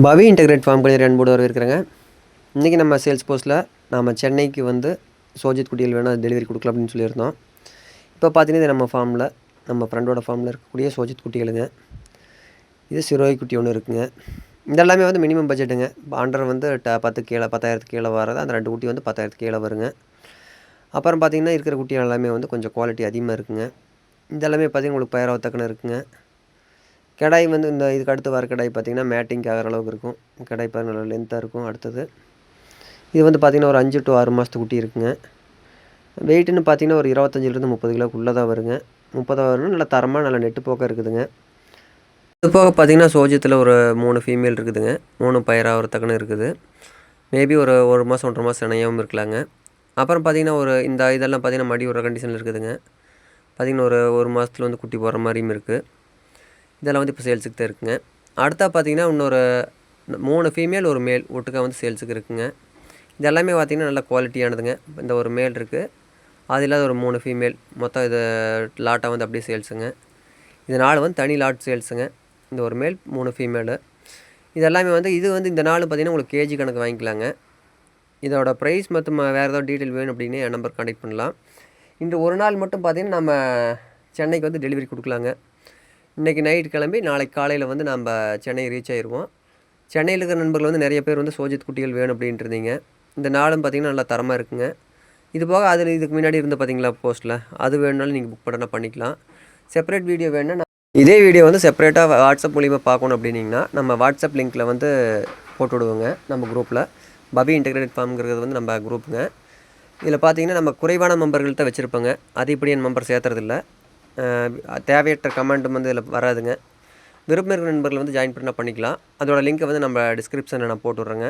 பவி integrate form கடையில் அன்போடு வரவேற்கிறேங்க. இன்றைக்கி நம்ம சேல்ஸ் போஸ்ட்டில் நம்ம சென்னைக்கு வந்து சோஜித் குட்டிகள் வேணும் அது டெலிவரி கொடுக்கலாம் அப்படின்னு சொல்லியிருந்தோம். இப்போ பார்த்தீங்கன்னா இது நம்ம ஃபார்மில் நம்ம ஃப்ரெண்டோட ஃபார்மில் இருக்கக்கூடிய சோஜித் குட்டிகளுங்க. இது சிரோய் குட்டி ஒன்று இருக்குங்க. இதெல்லாமே வந்து மினிமம் பட்ஜெட்டுங்க. ஆண்டர் வந்து 10 கீழே 10,000 கீழே வரது. அந்த 2 குட்டி வந்து 10,000 கீழே வருங்க. அப்புறம் பார்த்திங்கன்னா இருக்கிற குட்டி எல்லாமே வந்து கொஞ்சம் குவாலிட்டி அதிகமாக இருக்குங்க. இதெல்லாமே பார்த்திங்கன்னா உங்களுக்கு பயிராவத்தக்கன இருக்குங்க. கடாய் வந்து இந்த இதுக்கு அடுத்து வர கடாய் பார்த்திங்கன்னா மேட்டிங் ஆகிற அளவுக்கு இருக்கும். கடாய் பாருங்கள் நல்லா லென்த்தாக இருக்கும். அடுத்தது இது வந்து பார்த்திங்கன்னா ஒரு 5 to 6 மாதத்து குட்டி இருக்குங்க. வெயிட்டுன்னு பார்த்திங்கன்னா ஒரு 25லேருந்து 30 கிலோக்குள்ளே தான் வருங்க. 30 வரும்னா நல்லா தரமாக நல்லா நெட்டு போக்க இருக்குதுங்க. இது போக பார்த்திங்கன்னா சோஜத்தில் ஒரு 3 ஃபீமேல் இருக்குதுங்க. 3 பயிராகிறதுக்குன்னு இருக்குது. மேபி ஒரு 1 மாதம் 1.5 மாதம் இணையாமல் இருக்கலாங்க. அப்புறம் பார்த்திங்கன்னா ஒரு இந்த இதெல்லாம் பார்த்திங்கன்னா மடி ஒரு கண்டிஷனில் இருக்குதுங்க. பார்த்திங்கன்னா ஒரு மாதத்துல வந்து குட்டி போடுற மாதிரியும் இருக்குது. இதெல்லாம் வந்து இப்போ சேல்ஸுக்கு தான் இருக்குங்க. அடுத்தா பார்த்திங்கன்னா இன்னொரு 3 ஃபீமேல் ஒரு மேல் ஒட்டுக்கா வந்து சேல்ஸுக்கு இருக்குங்க. இது எல்லாமே பார்த்திங்கன்னா நல்ல குவாலிட்டியானதுங்க. இந்த ஒரு மேல் இருக்குது, அது இல்லாத ஒரு 3 ஃபீமேல் மொத்தம் இது லாட்டாக வந்து அப்படியே சேல்ஸுங்க. இது 4 வந்து தனி லாட் சேல்ஸுங்க. இந்த ஒரு மேல் 3 ஃபீமேலு இது எல்லாமே வந்து இது வந்து இந்த 4 பார்த்திங்கன்னா உங்களுக்கு கேஜி கணக்கு வாங்கிக்கலாங்க. இதோட ப்ரைஸ் மற்றும் வேறு ஏதாவது டீட்டெயில் வேணும் அப்படின்னு என் நம்பர் கான்டெக்ட் பண்ணலாம். இன்று ஒரு நாள் மட்டும் பார்த்திங்கன்னா நம்ம சென்னைக்கு வந்து டெலிவரி கொடுக்கலாங்க. இன்றைக்கி நைட்டு கிளம்பி நாளைக்கு காலையில் வந்து நம்ம சென்னை ரீச் ஆகிடுவோம். சென்னையில் இருக்கிற நண்பர்கள் வந்து நிறைய பேர் வந்து சோஜித் குட்டிகள் வேணும் அப்படின்ட்டு இருந்தீங்க. இந்த நாளும் பார்த்திங்கன்னா நல்லா தரமாக இருக்குங்க. இது போக அதில் இதுக்கு முன்னாடி இருந்து பார்த்திங்களா போஸ்ட்டில் அது வேணுனாலும் நீங்கள் புக் பண்ணால் பண்ணிக்கலாம். செப்பரேட் வீடியோ வேணுன்னா இதே வீடியோ வந்து செப்பரேட்டாக வாட்ஸ்அப் மூலிமா பார்க்கணும் அப்படின்னிங்கன்னா நம்ம வாட்ஸ்அப் லிங்க்கில் வந்து போட்டு விடுவோங்க. நம்ம குரூப்பில் பவி இன்டகிரேட் ஃபார்ம்ங்கிறது வந்து நம்ம குரூப்புங்க. இதில் பார்த்திங்கன்னா நம்ம குறைவான மெம்பர்கள் தான் வச்சுருப்போங்க. அது இப்படி என் மெம்பர் சேர்த்துறதில்ல. தேவையற்ற கமெண்ட்டும் வந்து இதில் வராதுங்க. விருப்பம் இருக்கிற நண்பர்கள் வந்து ஜாயின் பண்ணால் பண்ணிக்கலாம். அதோட லிங்க்கை வந்து நம்ம டிஸ்கிரிப்ஷனில் நான் போட்டு விட்றேங்க.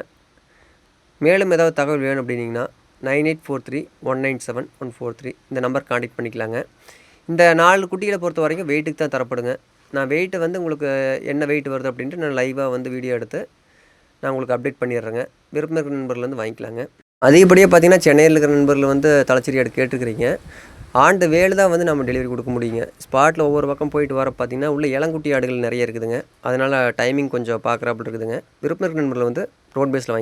மேலும் ஏதாவது தகவல் வேணும் அப்படின்னிங்கன்னா 9843197143 இந்த நம்பர் கான்டெக்ட் பண்ணிக்கலாங்க. இந்த 4 குட்டிகளை பொறுத்த வரைக்கும் வெயிட்டுக்கு தான் தரப்படுங்க. நான் வெயிட்டை வந்து உங்களுக்கு என்ன வெயிட் வருது அப்படின்ட்டு நான் லைவாக வந்து வீடியோ எடுத்து நான் உங்களுக்கு அப்டேட் பண்ணிடுறேங்க. விருப்பம் இருக்கிற நண்பர்கள் வந்து வாங்கிக்கலாங்க. அதிகப்படியாக பார்த்திங்கன்னா சென்னையில் இருக்கிற நண்பர்கள் வந்து தலைச்சேரி ஆடு கேட்டுருக்கிறீங்க. ஆண்டு வேலு தான் வந்து நம்ம டெலிவரி கொடுக்க முடியுங்க. ஸ்பாட்டில் ஒவ்வொரு பக்கம் போயிட்டு வர பார்த்திங்கன்னா உள்ள இளங்குட்டி ஆடுகள் நிறைய இருக்குதுங்க. அதனால் டைமிங் கொஞ்சம் பார்க்குறாப்புல இருக்குதுங்க. விருப்பம் இருக்கிற நண்பர்கள் வந்து ரோட் பேஸில் வாங்கி